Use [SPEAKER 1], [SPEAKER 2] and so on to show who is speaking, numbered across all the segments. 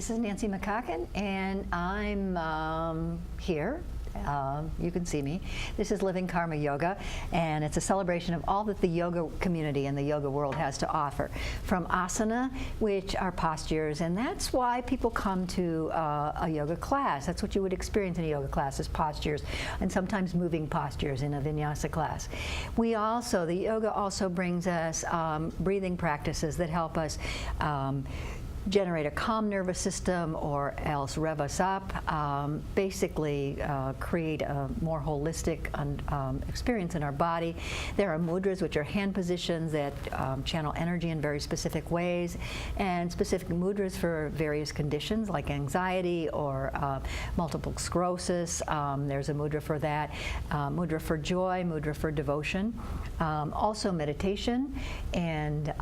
[SPEAKER 1] This is Nancy McCaochan, and I'm here. You can see me. This is Living Karma Yoga, and it's a celebration of all that the yoga community and the yoga world has to offer. From asana, which are postures, and that's why people come to a yoga class. That's what you would experience in a yoga class, is postures, and sometimes moving postures in a vinyasa class. The yoga also brings us breathing practices that help us generate a calm nervous system, or else rev us up, basically create a more holistic experience in our body. There are mudras, which are hand positions that channel energy in very specific ways, and specific mudras for various conditions like anxiety or multiple sclerosis. There's a mudra for that, mudra for joy, mudra for devotion. Also meditation and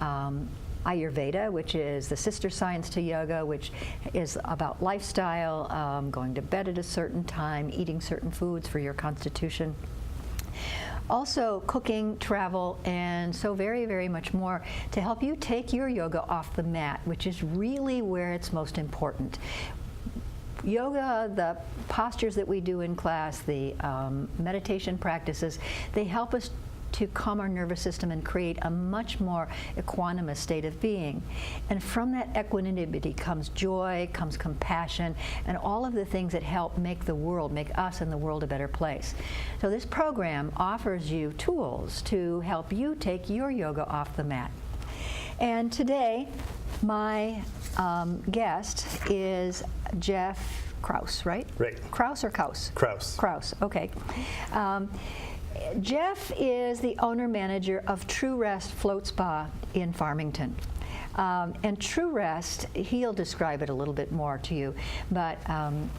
[SPEAKER 1] Ayurveda, which is the sister science to yoga, which is about lifestyle, going to bed at a certain time, eating certain foods for your constitution. Also cooking, travel, and so very, very much more to help you take your yoga off the mat, which is really where it's most important. Yoga, the postures that we do in class, the meditation practices, they help us to calm our nervous system and create a much more equanimous state of being. And from that equanimity comes joy, comes compassion, and all of the things that help make us and the world a better place. So this program offers you tools to help you take your yoga off the mat. And today, my guest is Jeff Krause, right?
[SPEAKER 2] Right.
[SPEAKER 1] Krause or Kaus?
[SPEAKER 2] Krause.
[SPEAKER 1] Krause, okay. Jeff is the owner-manager of True Rest Float Spa in Farmington. And True Rest, he'll describe it a little bit more to you, but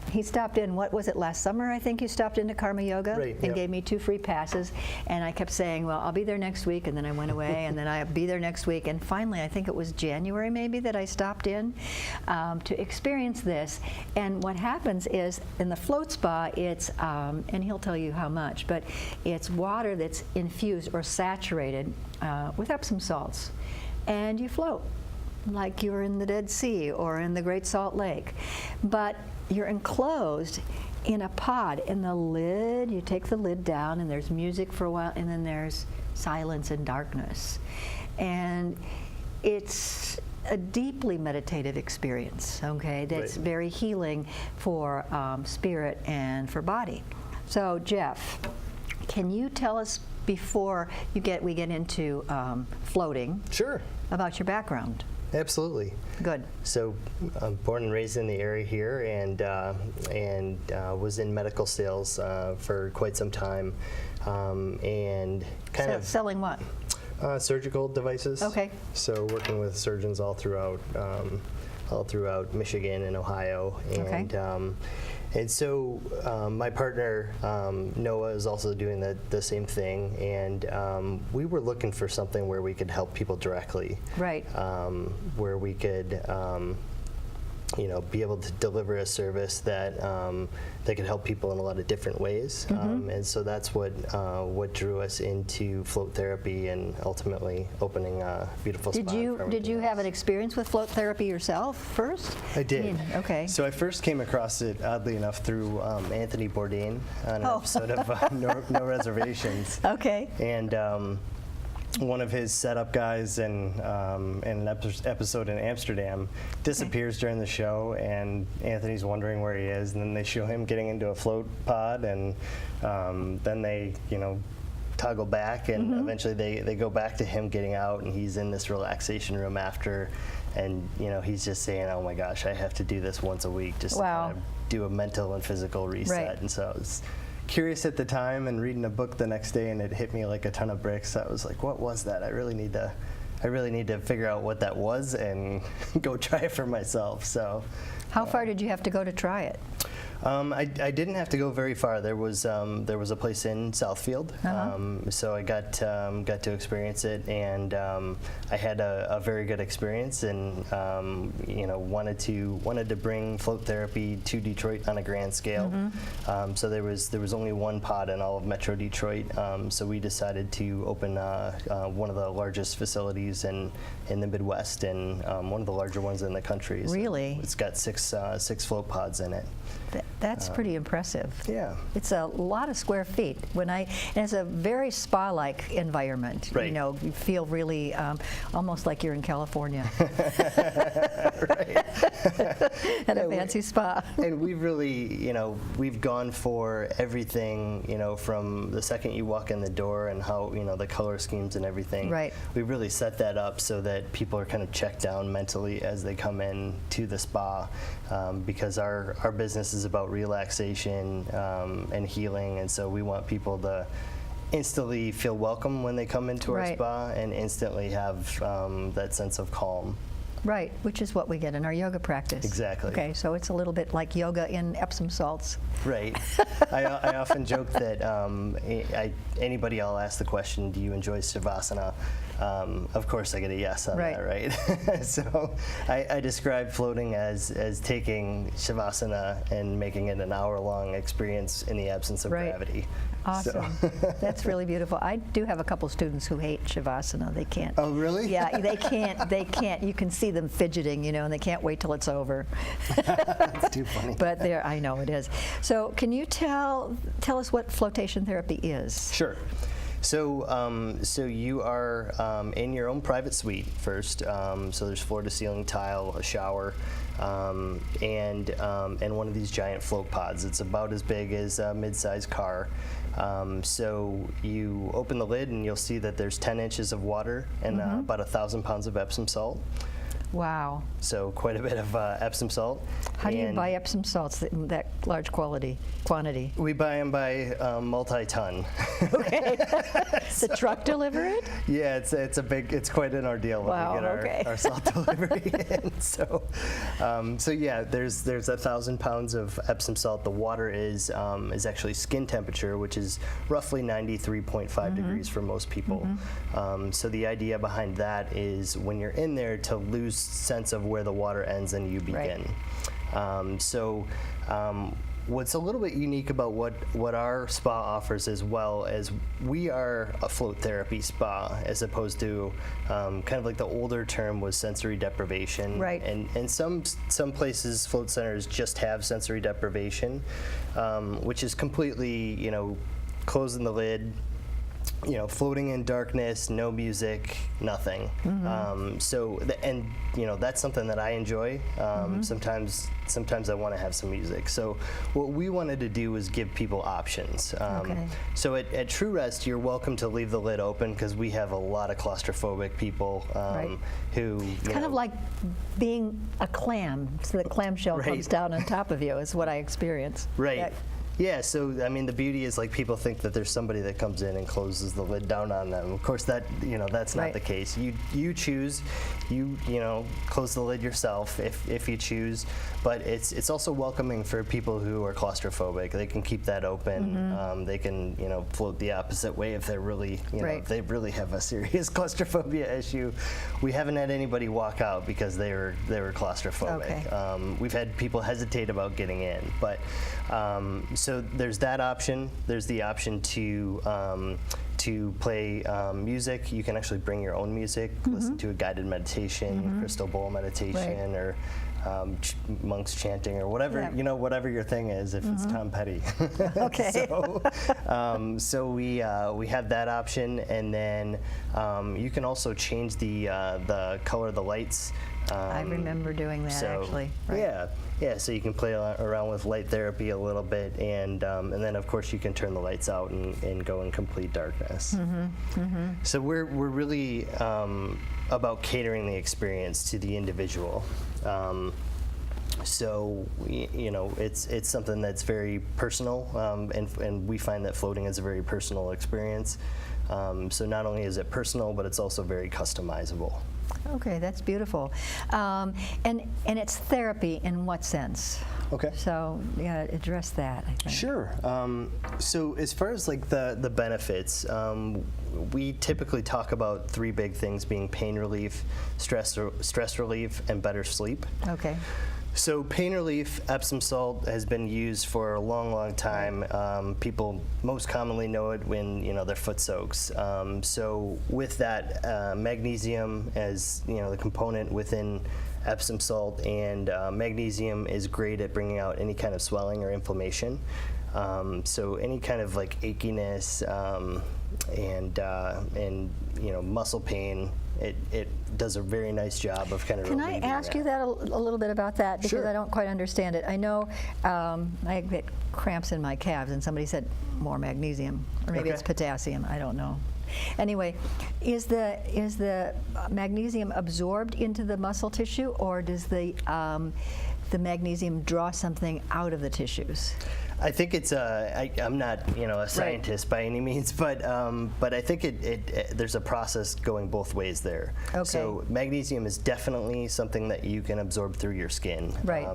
[SPEAKER 1] he stopped in, what was it, last summer, I think you stopped into Karma Yoga?
[SPEAKER 2] Right,
[SPEAKER 1] and
[SPEAKER 2] yep.
[SPEAKER 1] Gave me 2 free passes, and I kept saying, well, I'll be there next week, and then I went away, and then I'll be there next week, and finally, I think it was January maybe that I stopped in to experience this. And what happens is, in the float spa, it's, and he'll tell you how much, but it's water that's infused or saturated with Epsom salts, and you float like you're in the Dead Sea or in the Great Salt Lake. But you're enclosed in a pod, and the lid, you take the lid down, and there's music for a while, and then there's silence and darkness. And it's a deeply meditative experience, okay, that's
[SPEAKER 2] Right.
[SPEAKER 1] very healing for spirit and for body. So Jeff, can you tell us, before we get into floating,
[SPEAKER 2] Sure.
[SPEAKER 1] about your background?
[SPEAKER 2] Absolutely.
[SPEAKER 1] Good.
[SPEAKER 2] So I'm born and raised in the area here, and was in medical sales for quite some time, and kind of
[SPEAKER 1] selling what?
[SPEAKER 2] surgical devices.
[SPEAKER 1] Okay.
[SPEAKER 2] So working with surgeons all throughout Michigan and Ohio, and
[SPEAKER 1] Okay.
[SPEAKER 2] And so my partner Noah is also doing the same thing, and we were looking for something where we could help people directly,
[SPEAKER 1] Right.
[SPEAKER 2] where we could be able to deliver a service that could help people in a lot of different ways, and so that's what drew us into float therapy and ultimately opening a beautiful spa.
[SPEAKER 1] Did you have an experience with float therapy yourself first?
[SPEAKER 2] I did.
[SPEAKER 1] Okay.
[SPEAKER 2] So I first came across it, oddly enough, through Anthony Bourdain on an episode of No Reservations.
[SPEAKER 1] Okay.
[SPEAKER 2] And one of his setup guys in an episode in Amsterdam disappears during the show, and Anthony's wondering where he is, and then they show him getting into a float pod, and then they, toggle back, and eventually they go back to him getting out, and he's in this relaxation room after, and he's just saying, oh my gosh, I have to do this once a week just to kind of do a mental and physical reset.
[SPEAKER 1] Right.
[SPEAKER 2] And so it's curious at the time, and reading a book the next day, and it hit me like a ton of bricks. I was like, what was that? I really need to figure out what that was and go try it for myself. So
[SPEAKER 1] how far did you have to go to try it?
[SPEAKER 2] I didn't have to go very far. There was a place in Southfield, so I got to experience it, and I had a very good experience, and wanted to bring float therapy to Detroit on a grand scale. So there was only one pod in all of Metro Detroit, so we decided to open one of the largest facilities in the Midwest, and one of the larger ones in the country. So
[SPEAKER 1] really?
[SPEAKER 2] it's got six float pods in it.
[SPEAKER 1] That's pretty impressive.
[SPEAKER 2] Yeah.
[SPEAKER 1] It's a lot of square feet. And it's a very spa-like environment.
[SPEAKER 2] Right.
[SPEAKER 1] You know, you feel really almost like you're in California.
[SPEAKER 2] Right.
[SPEAKER 1] At a fancy spa.
[SPEAKER 2] And we've really, we've gone for everything, from the second you walk in the door and how, the color schemes and everything.
[SPEAKER 1] Right.
[SPEAKER 2] We've really set that up so that people are kind of checked down mentally as they come in to the spa, because our business is about relaxation and healing, and so we want people to instantly feel welcome when they come into our spa and instantly have that sense of calm.
[SPEAKER 1] Right, which is what we get in our yoga practice.
[SPEAKER 2] Exactly.
[SPEAKER 1] Okay, so it's a little bit like yoga in Epsom salts.
[SPEAKER 2] Right. I often joke that anybody I'll ask the question, do you enjoy Shavasana? Of course I get a yes on that, right? So I describe floating as taking Shavasana and making it an hour-long experience in the absence of gravity.
[SPEAKER 1] Awesome.
[SPEAKER 2] So.
[SPEAKER 1] That's really beautiful. I do have a couple students who hate Shavasana. They can't.
[SPEAKER 2] Oh, really?
[SPEAKER 1] Yeah, they can't. You can see them fidgeting, and they can't wait till it's over.
[SPEAKER 2] That's too funny.
[SPEAKER 1] But I know it is. So can you tell us what flotation therapy is?
[SPEAKER 2] Sure. So, so you are in your own private suite first. So there's floor-to-ceiling tile, a shower, and one of these giant float pods. It's about as big as a mid-sized car. So you open the lid and you'll see that there's 10 inches of water and about 1,000 pounds of Epsom salt.
[SPEAKER 1] Wow.
[SPEAKER 2] So quite a bit of Epsom salt.
[SPEAKER 1] How do you buy Epsom salts that large quantity?
[SPEAKER 2] We buy them by multi-ton.
[SPEAKER 1] Okay. The truck deliver it?
[SPEAKER 2] Yeah, it's quite an ordeal when we get our salt delivery in. So yeah, there's 1,000 pounds of Epsom salt. The water is actually skin temperature, which is roughly 93.5 degrees for most people. So the idea behind that is when you're in there to lose sense of where the water ends and you begin. What's a little bit unique about what our spa offers as well is we are a float therapy spa, as opposed to kind of like the older term was sensory deprivation. Right. And some places, float centers just have sensory deprivation, which is completely, closing the lid, floating in darkness, no music, nothing. That's something that I enjoy. Sometimes I want to have some music. So what we wanted to do was give people options. So at True Rest, you're welcome to leave the lid open because we have a lot of claustrophobic people who.
[SPEAKER 1] It's kind of like being a clam. So the clamshell comes down on top of you is what I experience.
[SPEAKER 2] Right. Yeah, so I mean, the beauty is like people think that there's somebody that comes in and closes the lid down on them. Of course, that's not the case. You choose, close the lid yourself if you choose. But it's also welcoming for people who are claustrophobic. They can keep that open. They can float the opposite way if they're really if they really have a serious claustrophobia issue. We haven't had anybody walk out because they were claustrophobic. We've had people hesitate about getting in, but. So there's that option. There's the option to play music. You can actually bring your own music, listen to a guided meditation, crystal bowl meditation, or monks chanting, or whatever whatever your thing is. If it's Tom Petty.
[SPEAKER 1] Okay.
[SPEAKER 2] So we have that option, and then you can also change the color of the lights.
[SPEAKER 1] I remember doing that actually. Right.
[SPEAKER 2] Yeah. So you can play around with light therapy a little bit, and then of course you can turn the lights out and go in complete darkness. So we're really about catering the experience to the individual. So it's something that's very personal, and we find that floating is a very personal experience. So not only is it personal, but it's also very customizable.
[SPEAKER 1] Okay, that's beautiful. And it's therapy in what sense?
[SPEAKER 2] Okay.
[SPEAKER 1] So yeah, address that, I think.
[SPEAKER 2] Sure. So as far as like the benefits, we typically talk about three big things being pain relief, stress relief, and better sleep.
[SPEAKER 1] Okay.
[SPEAKER 2] So pain relief, Epsom salt has been used for a long, long time. People most commonly know it when their foot soaks. So with that, magnesium as the component within Epsom salt, and magnesium is great at bringing out any kind of swelling or inflammation. So any kind of like achiness and muscle pain. It does a very nice job of kind of.
[SPEAKER 1] Can I ask you that a little bit about that, because
[SPEAKER 2] Sure.
[SPEAKER 1] I don't quite understand it. I know I get cramps in my calves, and somebody said more magnesium, or maybe
[SPEAKER 2] Okay.
[SPEAKER 1] it's potassium. I don't know. Anyway, is the magnesium absorbed into the muscle tissue, or does the magnesium draw something out of the tissues?
[SPEAKER 2] I think it's I'm not a scientist by any means, but I think there's a process going both ways there.
[SPEAKER 1] Okay.
[SPEAKER 2] So magnesium is definitely something that you can absorb through your skin.
[SPEAKER 1] Right.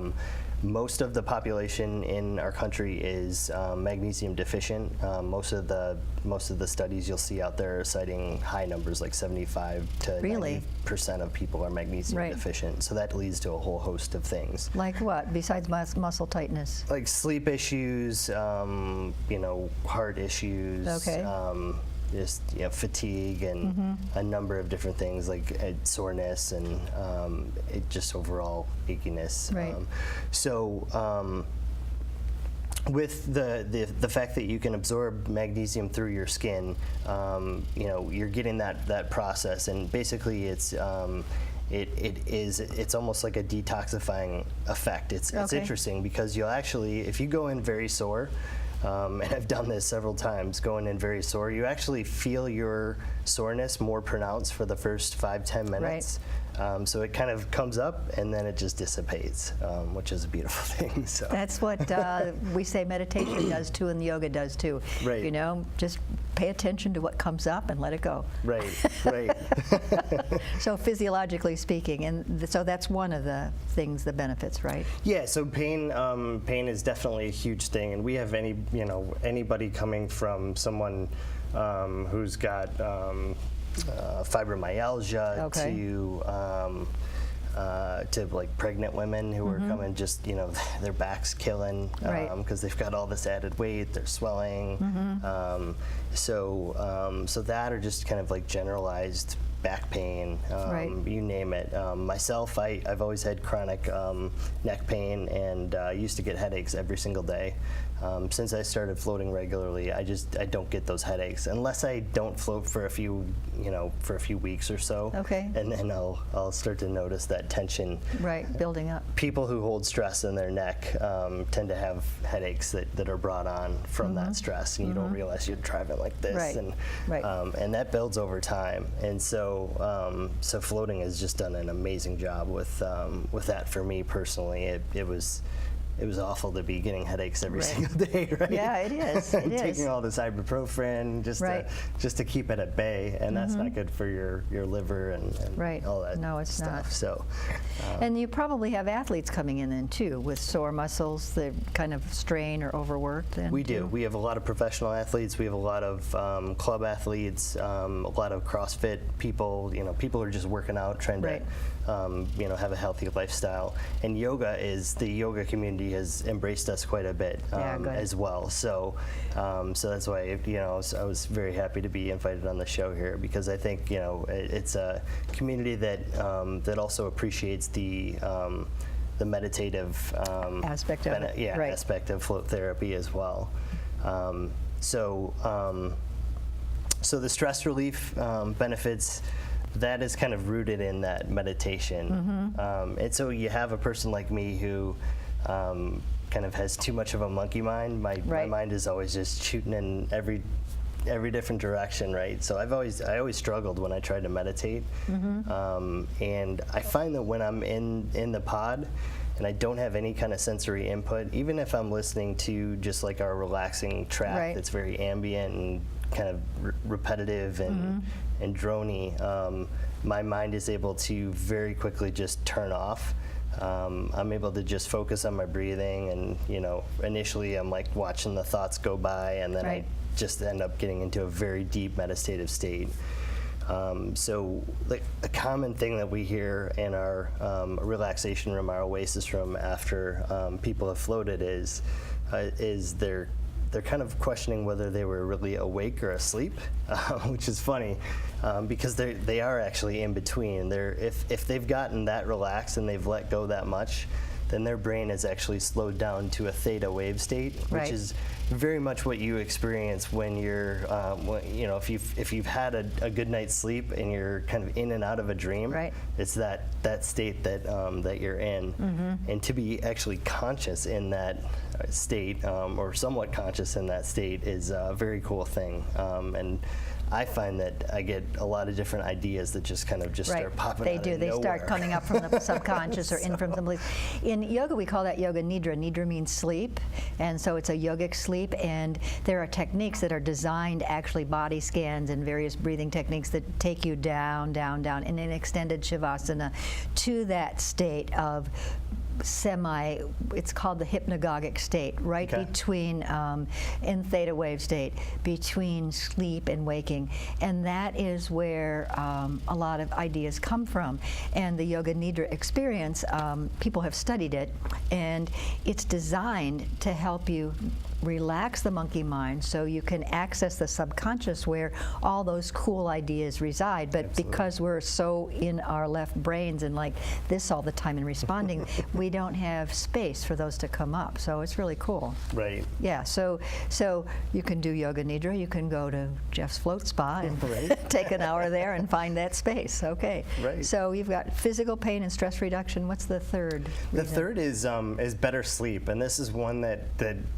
[SPEAKER 2] Most of the population in our country is magnesium deficient. Most of the studies you'll see out there are citing high numbers, like 75 to
[SPEAKER 1] Really?
[SPEAKER 2] 90% of people are magnesium
[SPEAKER 1] Right.
[SPEAKER 2] deficient. So that leads to a whole host of things.
[SPEAKER 1] Like what, besides muscle tightness?
[SPEAKER 2] Like sleep issues, heart issues,
[SPEAKER 1] Okay.
[SPEAKER 2] just fatigue, and a number of different things like soreness and just overall achiness.
[SPEAKER 1] Right.
[SPEAKER 2] With the fact that you can absorb magnesium through your skin, you're getting that process, and basically it's almost like a detoxifying effect. It's
[SPEAKER 1] Okay.
[SPEAKER 2] interesting because you'll actually, if you go in very sore, and I've done this several times, going in very sore, you actually feel your soreness more pronounced for the first 5-10 minutes. So it kind of comes up and then it just dissipates, which is a beautiful thing. So.
[SPEAKER 1] That's what we say meditation does too, and yoga does too.
[SPEAKER 2] Right.
[SPEAKER 1] Just pay attention to what comes up and let it go.
[SPEAKER 2] Right.
[SPEAKER 1] So physiologically speaking, and so that's one of the things, the benefits, right?
[SPEAKER 2] Yeah, so pain is definitely a huge thing, and we have anybody coming from someone who's got fibromyalgia
[SPEAKER 1] Okay.
[SPEAKER 2] to like pregnant women who are coming, just their back's killing
[SPEAKER 1] Right.
[SPEAKER 2] because they've got all this added weight, they're swelling. So that, or just kind of like generalized back pain,
[SPEAKER 1] Right.
[SPEAKER 2] you name it. Myself, I've always had chronic neck pain, and used to get headaches every single day. Since I started floating regularly, I don't get those headaches unless I don't float for a few weeks or so.
[SPEAKER 1] Okay.
[SPEAKER 2] And then I'll start to notice that tension.
[SPEAKER 1] Right, building up.
[SPEAKER 2] People who hold stress in their neck tend to have headaches that are brought on from that stress, and you don't realize you're driving like this.
[SPEAKER 1] Right.
[SPEAKER 2] And
[SPEAKER 1] Right.
[SPEAKER 2] and that builds over time. And so floating has just done an amazing job with that for me personally. It was awful to be getting headaches every
[SPEAKER 1] Right.
[SPEAKER 2] single day, right?
[SPEAKER 1] Yeah, it is. It is.
[SPEAKER 2] Taking all this ibuprofen
[SPEAKER 1] Right.
[SPEAKER 2] just to keep it at bay, and that's not good for your liver and
[SPEAKER 1] Right.
[SPEAKER 2] all that
[SPEAKER 1] No, it's
[SPEAKER 2] stuff.
[SPEAKER 1] not.
[SPEAKER 2] So,
[SPEAKER 1] And you probably have athletes coming in then too, with sore muscles, they kind of strain or overworked. Then
[SPEAKER 2] we do.
[SPEAKER 1] too?
[SPEAKER 2] We have a lot of professional athletes. We have a lot of club athletes, a lot of CrossFit people. People are just working out, trying
[SPEAKER 1] Right.
[SPEAKER 2] to have a healthy lifestyle. And the yoga community has embraced us quite a bit
[SPEAKER 1] Yeah, good.
[SPEAKER 2] as well. So that's why I was very happy to be invited on the show here, because I think it's a community that also appreciates the meditative
[SPEAKER 1] Aspect of it, right.
[SPEAKER 2] aspect of float therapy as well. So the stress relief benefits, that is kind of rooted in that meditation. And so you have a person like me who kind of has too much of a monkey mind. My
[SPEAKER 1] Right.
[SPEAKER 2] mind is always just shooting in every different direction, right? So I always struggled when I tried to meditate. And I find that when I'm in the pod and I don't have any kind of sensory input, even if I'm listening to just like our relaxing track
[SPEAKER 1] Right.
[SPEAKER 2] that's very ambient and kind of repetitive and drony, my mind is able to very quickly just turn off. I'm able to just focus on my breathing, and initially I'm like watching the thoughts go by, and then
[SPEAKER 1] Right.
[SPEAKER 2] I just end up getting into a very deep meditative state. So like a common thing that we hear in our relaxation room, our oasis room, after people have floated is they're kind of questioning whether they were really awake or asleep, which is funny because they are actually in between. If they've gotten that relaxed and they've let go that much, then their brain is actually slowed down to a theta wave state,
[SPEAKER 1] Right.
[SPEAKER 2] which is very much what you experience when you're, if you've had a good night's sleep and you're kind of in and out of a dream.
[SPEAKER 1] Right.
[SPEAKER 2] It's that state that you're in, and to be actually conscious in that state, or somewhat conscious in that state, is a very cool thing. And I find that I get a lot of different ideas that just kind of
[SPEAKER 1] Right.
[SPEAKER 2] start popping
[SPEAKER 1] They
[SPEAKER 2] out
[SPEAKER 1] do.
[SPEAKER 2] of
[SPEAKER 1] They start
[SPEAKER 2] nowhere.
[SPEAKER 1] coming up from the subconscious or in from the belief. In yoga, we call that yoga nidra. Nidra means sleep, and so it's a yogic sleep. And there are techniques that are designed, actually body scans and various breathing techniques that take you down, down, down in an extended shavasana to that state of it's called the hypnagogic state, right
[SPEAKER 2] Okay.
[SPEAKER 1] between, in theta wave state, between sleep and waking. And that is where a lot of ideas come from. And the Yoga Nidra experience, people have studied it, and it's designed to help you relax the monkey mind so you can access the subconscious where all those cool ideas reside. But
[SPEAKER 2] Absolutely.
[SPEAKER 1] because we're so in our left brains and like this all the time and responding, we don't have space for those to come up. So it's really cool.
[SPEAKER 2] Right.
[SPEAKER 1] Yeah, so you can do Yoga Nidra, you can go to Jeff's Float Spa and
[SPEAKER 2] Right.
[SPEAKER 1] take an hour there and find that space. Okay.
[SPEAKER 2] Right.
[SPEAKER 1] So you've got physical pain and stress reduction. What's the third
[SPEAKER 2] The
[SPEAKER 1] reason?
[SPEAKER 2] third is better sleep, and this is one that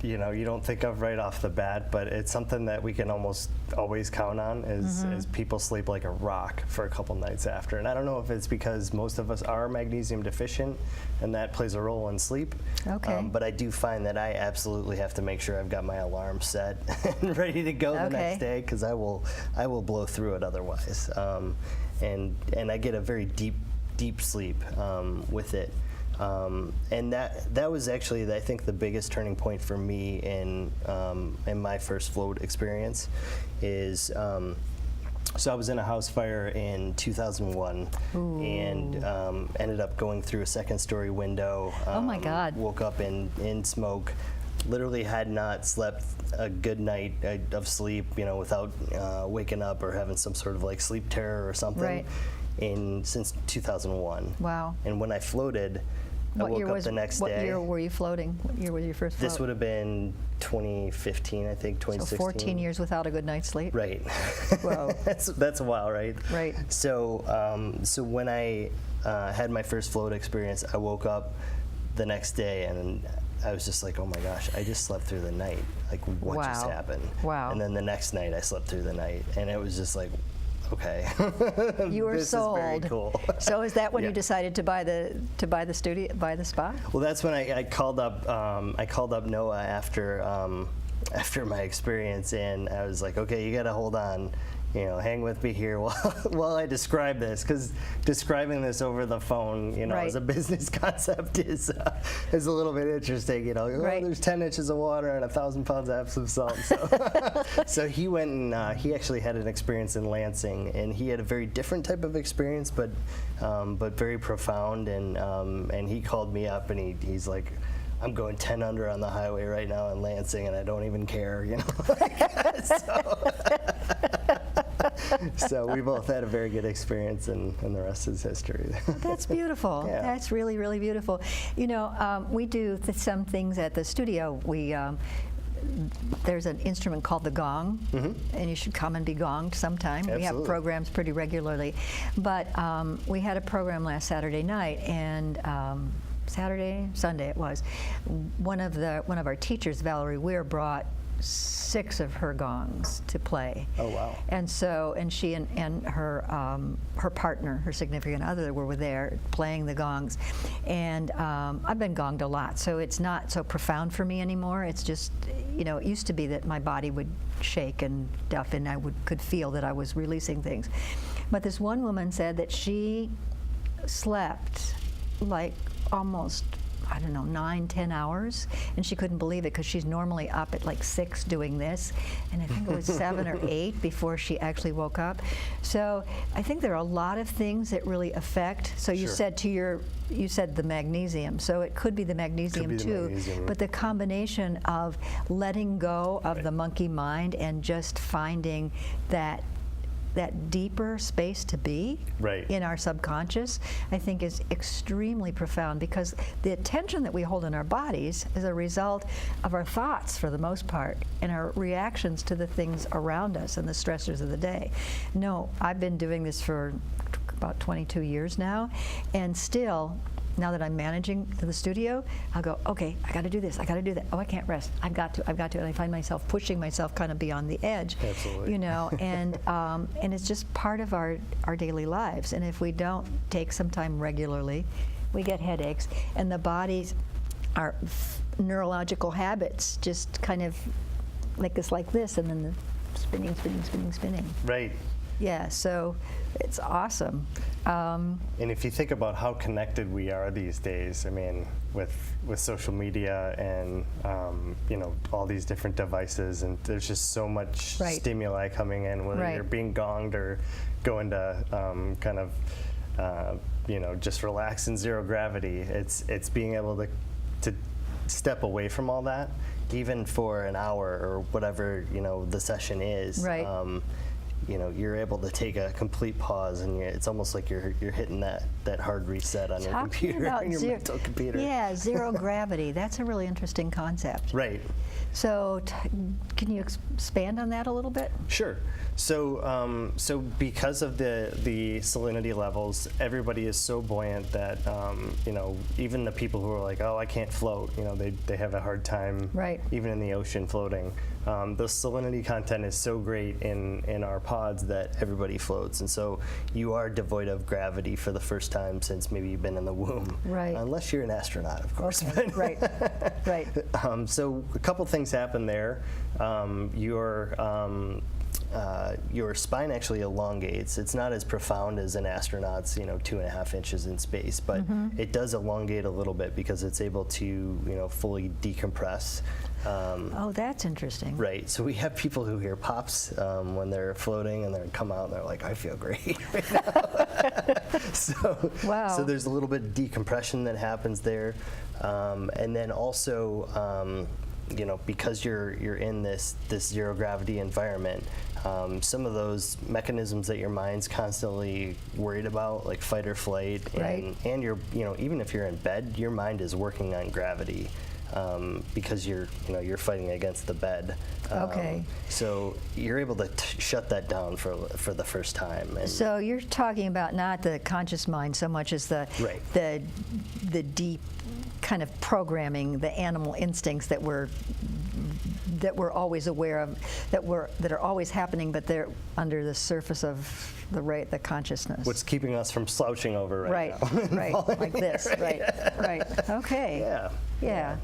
[SPEAKER 2] you don't think of right off the bat, but it's something that we can almost always count on is people sleep like a rock for a couple nights after. And I don't know if it's because most of us are magnesium deficient, and that plays a role in sleep.
[SPEAKER 1] Okay.
[SPEAKER 2] But I do find that I absolutely have to make sure I've got my alarm set and ready to go the
[SPEAKER 1] Okay.
[SPEAKER 2] next day, because I will blow through it otherwise. And I get a very deep sleep with it. And that was actually, I think, the biggest turning point for me in my first float experience is, so I was in a house fire in 2001 and ended up going through a second-story window.
[SPEAKER 1] Oh my God.
[SPEAKER 2] Woke up in smoke. Literally had not slept a good night of sleep, without waking up or having some sort of like sleep terror or something.
[SPEAKER 1] Right.
[SPEAKER 2] Since 2001.
[SPEAKER 1] Wow.
[SPEAKER 2] And when I floated, I woke up the next
[SPEAKER 1] what
[SPEAKER 2] day.
[SPEAKER 1] year were you floating? What year was your first float?
[SPEAKER 2] This would have been 2015, I think, 2016.
[SPEAKER 1] So 14 years without a good night's sleep?
[SPEAKER 2] Right.
[SPEAKER 1] Whoa.
[SPEAKER 2] That's a while, right?
[SPEAKER 1] Right.
[SPEAKER 2] So so when I had my first float experience, I woke up the next day and I was just like, oh my gosh, I just slept through the night. Like, what just
[SPEAKER 1] Wow.
[SPEAKER 2] happened?
[SPEAKER 1] Wow.
[SPEAKER 2] And then the next night I slept through the night, and it was just like, okay.
[SPEAKER 1] You were
[SPEAKER 2] this
[SPEAKER 1] sold.
[SPEAKER 2] is very cool.
[SPEAKER 1] So is that when
[SPEAKER 2] Yeah.
[SPEAKER 1] you decided to buy the spa?
[SPEAKER 2] Well, that's when I called up Noah after my experience, and I was like, okay, you got to hold on, hang with me here while I describe this, because describing this over the phone,
[SPEAKER 1] Right.
[SPEAKER 2] as a business concept is a little bit interesting.
[SPEAKER 1] Right.
[SPEAKER 2] There's 10 inches of water and 1,000 pounds of Epsom salt. So, so he went and he actually had an experience in Lansing, and he had a very different type of experience, but very profound. And he called me up, and he's like, I'm going 10 under on the highway right now in Lansing, and I don't even care, So we both had a very good experience, and the rest is history.
[SPEAKER 1] That's beautiful.
[SPEAKER 2] Yeah.
[SPEAKER 1] That's really, really beautiful. We do some things at the studio. There's an instrument called the gong, and you should come and be gonged sometime. We have
[SPEAKER 2] Absolutely.
[SPEAKER 1] programs pretty regularly. But we had a program last Saturday night, and Sunday it was. One of our teachers, Valerie Weir, brought 6 of her gongs to play.
[SPEAKER 2] Oh, wow.
[SPEAKER 1] And so, and she and her partner, her significant other, were there playing the gongs. And I've been gonged a lot, so it's not so profound for me anymore. It's just, you know, it used to be that my body would shake and stuff, and I could feel that I was releasing things. But this one woman said that she slept like almost, I don't know, 9-10 hours, and she couldn't believe it because she's normally up at like 6 doing this, and I think it was 7 or 8 before she actually woke up. So I think there are a lot of things that really affect. So you
[SPEAKER 2] Sure.
[SPEAKER 1] said you said the magnesium, so it could be the magnesium
[SPEAKER 2] Could be the
[SPEAKER 1] too,
[SPEAKER 2] magnesium.
[SPEAKER 1] but the combination of letting go of
[SPEAKER 2] Right.
[SPEAKER 1] the monkey mind and just finding that deeper space to be
[SPEAKER 2] Right.
[SPEAKER 1] in our subconscious, I think is extremely profound, because the attention that we hold in our bodies is a result of our thoughts for the most part and our reactions to the things around us and the stressors of the day. No, I've been doing this for about 22 years now, and still, now that I'm managing the studio, I'll go, okay, I got to do this, I got to do that. Oh, I can't rest. I've got to. And I find myself pushing myself kind of beyond the edge.
[SPEAKER 2] Absolutely.
[SPEAKER 1] You know, and it's just part of our daily lives. And if we don't take some time regularly, we get headaches, and the body's, our neurological habits just kind of make us like this, and then the spinning.
[SPEAKER 2] Right.
[SPEAKER 1] Yeah, so it's awesome.
[SPEAKER 2] And if you think about how connected we are these days, I mean, with social media and you know, all these different devices, and there's just so much
[SPEAKER 1] Right.
[SPEAKER 2] stimuli coming in, whether
[SPEAKER 1] Right.
[SPEAKER 2] you're being gonged or going to kind of you know, just relax in zero gravity. It's being able to step away from all that, even for an hour or whatever, you know, the session is.
[SPEAKER 1] Right.
[SPEAKER 2] You know, you're able to take a complete pause, and it's almost like you're hitting that hard reset on your
[SPEAKER 1] Talking
[SPEAKER 2] computer,
[SPEAKER 1] about
[SPEAKER 2] on your mental computer.
[SPEAKER 1] Yeah, zero gravity. That's a really interesting concept.
[SPEAKER 2] Right.
[SPEAKER 1] So, can you expand on that a little bit?
[SPEAKER 2] Sure. So, so because of the salinity levels, everybody is so buoyant that you know, even the people who are like, oh, I can't float, you know, they have a hard time,
[SPEAKER 1] Right.
[SPEAKER 2] even in the ocean floating. The salinity content is so great in our pods that everybody floats, and so you are devoid of gravity for the first time since maybe you've been in the womb.
[SPEAKER 1] Right.
[SPEAKER 2] Unless you're an astronaut, of course.
[SPEAKER 1] Okay. Right. Right.
[SPEAKER 2] So a couple things happen there. Your spine actually elongates. It's not as profound as an astronaut's, you know, 2.5 inches in space, but it does elongate a little bit because it's able to, you know, fully decompress.
[SPEAKER 1] Oh, that's interesting.
[SPEAKER 2] Right. So we have people who hear pops when they're floating, and they come out and they're like, I feel great right now. So,
[SPEAKER 1] Wow.
[SPEAKER 2] So there's a little bit of decompression that happens there. And then also, you know, because you're in this zero gravity environment, some of those mechanisms that your mind's constantly worried about, like fight or flight,
[SPEAKER 1] Right.
[SPEAKER 2] and you're, you know, even if you're in bed, your mind is working on gravity. Because you're fighting against the bed.
[SPEAKER 1] Okay.
[SPEAKER 2] So you're able to shut that down for the first time. And
[SPEAKER 1] So you're talking about not the conscious mind so much as the
[SPEAKER 2] Right.
[SPEAKER 1] the deep kind of programming, the animal instincts that we're always aware of, that are always happening, but they're under the surface of the consciousness.
[SPEAKER 2] what's keeping us from slouching over right now?
[SPEAKER 1] Right, like this, right. Okay.
[SPEAKER 2] Yeah.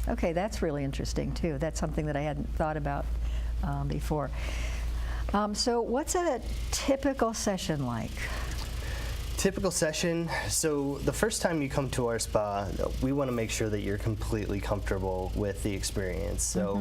[SPEAKER 1] Okay, that's really interesting too. That's something that I hadn't thought about before. So what's a typical session like?
[SPEAKER 2] Typical session. So the first time you come to our spa, we want to make sure that you're completely comfortable with the experience. So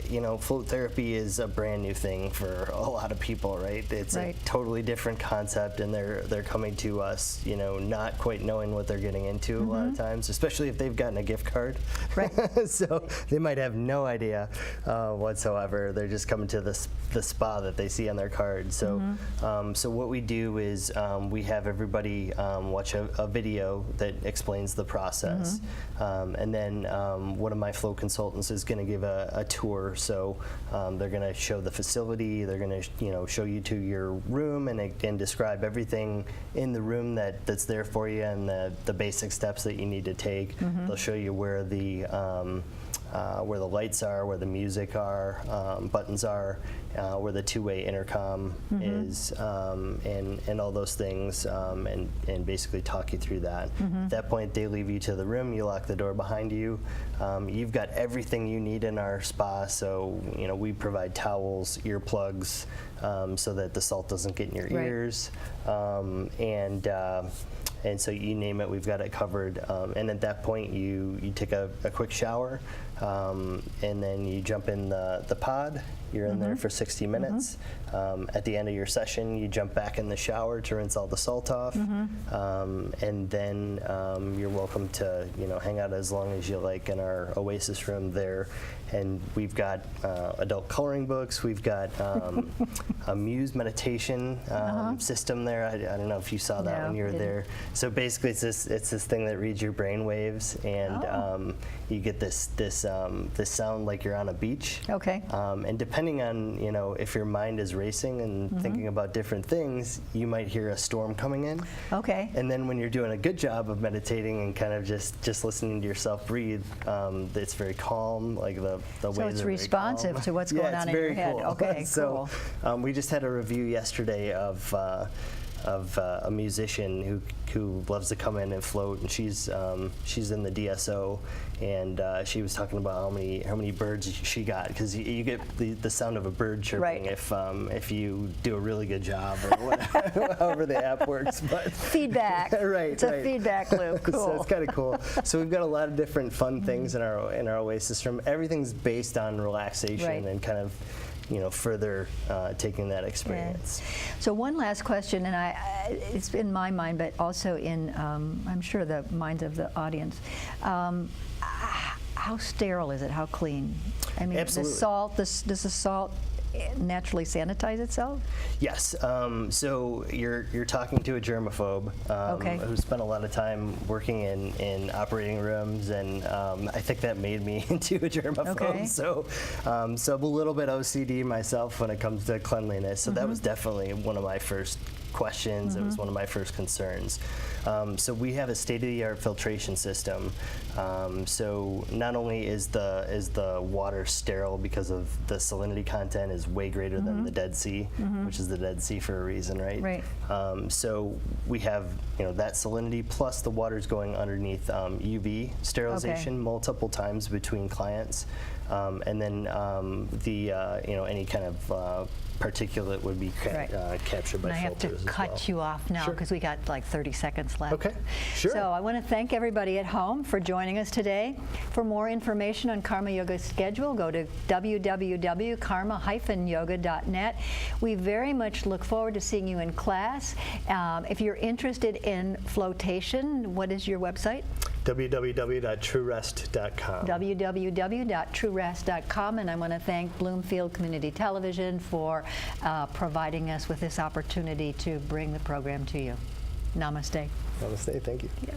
[SPEAKER 2] you know, float therapy is a brand new thing for a lot of people, right? It's
[SPEAKER 1] Right.
[SPEAKER 2] a totally different concept, and they're coming to us, you know, not quite knowing what they're getting into a lot of times, especially if they've gotten a gift card.
[SPEAKER 1] Right.
[SPEAKER 2] So they might have no idea whatsoever. They're just coming to the spa that they see on their card. So, so what we do is we have everybody watch a video that explains the process, and then one of my flow consultants is going to give a tour. So they're going to show the facility. They're going to show you to your room and describe everything in the room that's there for you, and the basic steps that you need to take. They'll show you where the where the lights are, where the music are, buttons are, where the two-way intercom is, and all those things, and basically talk you through that. At that point, they leave you to the room. You lock the door behind you. You've got everything you need in our spa. So we provide towels, earplugs, so that the salt doesn't get in your ears, and so you name it, we've got it covered. And at that point, you take a quick shower, and then you jump in the pod. You're in there for 60 minutes. At the end of your session, you jump back in the shower to rinse all the salt off, and then you're welcome to hang out as long as you like in our Oasis room there. And we've got adult coloring books. We've got a Muse meditation system there. I don't know if you saw that when you were there. So basically, it's this thing that reads your brain waves, and you get this sound like you're on a beach.
[SPEAKER 1] Okay.
[SPEAKER 2] And depending on if your mind is racing and thinking about different things, you might hear a storm coming in.
[SPEAKER 1] Okay.
[SPEAKER 2] And then when you're doing a good job of meditating and kind of just listening to yourself breathe, it's very calm. Like the waves
[SPEAKER 1] So it's
[SPEAKER 2] are very
[SPEAKER 1] responsive
[SPEAKER 2] calm.
[SPEAKER 1] to what's going on in your head.
[SPEAKER 2] Cool.
[SPEAKER 1] Okay,
[SPEAKER 2] so, we just had a review yesterday of a musician who loves to come in and float, and she's in the DSO, and she was talking about how many birds she got, because you get the sound of a bird chirping if you do a really good job, or whatever, however the app works. But
[SPEAKER 1] feedback.
[SPEAKER 2] Right.
[SPEAKER 1] It's a feedback loop. Cool.
[SPEAKER 2] So it's kind of cool. So we've got a lot of different fun things in our Oasis room. Everything's based on relaxation and kind of further taking that experience.
[SPEAKER 1] Yeah. So one last question, and it's in my mind, but also in, I'm sure, the minds of the audience. How sterile is it? How clean? I mean,
[SPEAKER 2] Absolutely.
[SPEAKER 1] the salt, does the salt naturally sanitize itself?
[SPEAKER 2] Yes. So you're talking to a germaphobe who spent a lot of time working in operating rooms, and I think that made me into a germaphobe.
[SPEAKER 1] Okay.
[SPEAKER 2] So I'm a little bit OCD myself when it comes to cleanliness. So that was definitely one of my first questions. It was one of my first concerns. So we have a state-of-the-art filtration system. So not only is the water sterile because of the salinity content is way greater than the Dead Sea, which is the Dead Sea for a reason, right?
[SPEAKER 1] Right.
[SPEAKER 2] So we have that salinity, plus the water's going underneath UV sterilization multiple times between clients, and then any kind of particulate would be captured by
[SPEAKER 1] and I have to
[SPEAKER 2] filters
[SPEAKER 1] cut you off now because we got like 30 seconds left.
[SPEAKER 2] Okay, sure.
[SPEAKER 1] So I want to thank everybody at home for joining us today. For more information on Karma Yoga's schedule, go to www.karma-yoga.net. We very much look forward to seeing you in class. If you're interested in flotation, what is your website?
[SPEAKER 2] www.truerest.com.
[SPEAKER 1] www.truerest.com. And I want to thank Bloomfield Community Television for providing us with this opportunity to bring the program to you. Namaste.
[SPEAKER 2] Namaste, thank you.
[SPEAKER 1] Yeah.